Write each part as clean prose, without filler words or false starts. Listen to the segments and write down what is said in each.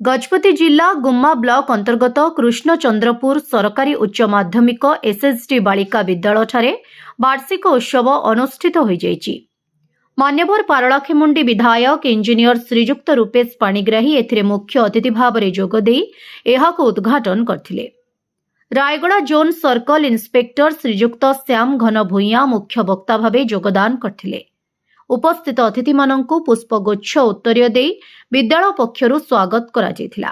गजपति जिला गुम्मा ब्लॉक अंतर्गत कृष्णचंद्रपुर सरकारी उच्च माध्यमिक एसएसडी बालिका विद्यालय ठारे वार्षिक उत्सव अनुष्ठित हो जाइछि। मान्यवर पारलाखेमुंडी विधायक इंजीनियर श्रीजुक्त रूपेश पाणिग्राही एथिरे मुख्य अतिथि भाव में जोग देई एहाको उद्घाटन करथिले। रायगड़ा जोन सर्कल इन्स्पेक्टर श्रीजुक्त श्याम घन भूइया मुख्य वक्ता भावे योगदान करथिले। उपस्थित अतिथि मानंकु पुष्पगुच्छ उत्तरीय देई विद्यालय पक्षरु स्वागत करा जायथिला।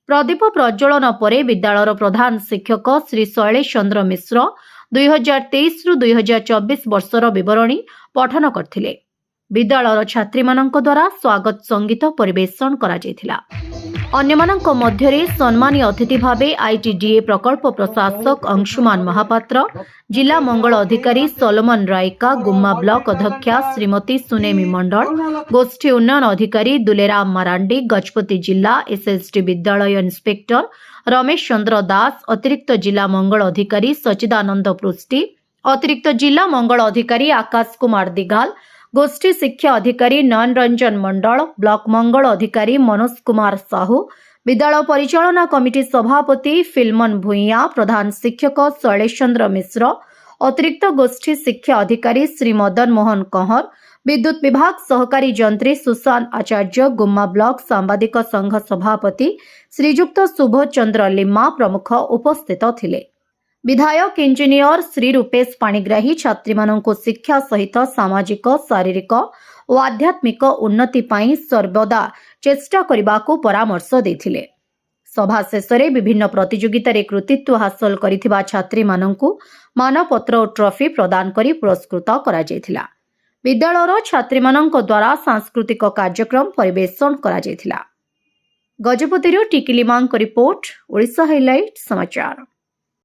प्रदीप प्रज्वलन परे विद्यालयर प्रधान शिक्षक श्री शैलेश चंद्र मिश्र 2023 रु 2024 वर्षर विवरणी पठन करथिले। विद्यालयर छात्री मानंक द्वारा स्वागत संगीत परिवेषण करा जायथिला। अन्यमानंक मध्यरे सम्मानीय अतिथि भावे आईटीडीए प्रकल्प प्रशासक अंशुमान महापात्र, जिला मंगल अधिकारी सलोमन रायका, गुम्मा ब्लॉक अध्यक्षा श्रीमती सुनेमी मंडल, गोष्ठी उन्नयन अधिकारी दुलेराम मारांडी, गजपति जिला एसएसडी विद्यालय इंस्पेक्टर रमेश चंद्र दास, अतिरिक्त जिला मंगल अधिकारी सचिदानंद पृष्टि, अतिरिक्त जिला मंगल अधिकारी आकाश कुमार दिगाल, गोष्ठी शिक्षा अधिकारी नयन रंजन मंडल, ब्लॉक मंगल अधिकारी मनोज कुमार साहू, विद्यालय परिचालना कमिटी सभापति फिल्मन भूइया, प्रधान शिक्षक शैलेश चंद्र मिश्र, अतिरिक्त गोष्ठी शिक्षा अधिकारी श्री मदन मोहन कंहर, विद्युत विभाग सहकारी जंत्री सुशांत आचार्य, गुम्मा ब्लॉक सांबादिक संघ सभापति श्रीजुक्त सुबोध चंद्र लिम्मा प्रमुख उपस्थित थिले। विधायक इंजीनियर श्री रूपेश पाणिग्राही छात्री मानंको शिक्षा सहित सामाजिक शारीरिक और आध्यात्मिक उन्नति पाई सर्वदा चेष्टा करबाको परामर्श देथिले। सभा शेषरे विभिन्न प्रतियोगितारे कृतित्व हासिल करिथिबा छात्री मानंको मानपत्र और ट्रॉफी प्रदान करी पुरस्कृत करा जायथिला। विद्यालयर छात्री मानंको द्वारा सांस्कृतिक कार्यक्रम परिवेषण करा जायथिला। गजपतिरो टिकिली मांग रिपोर्ट, ओडिशा हाइलाइट समाचार।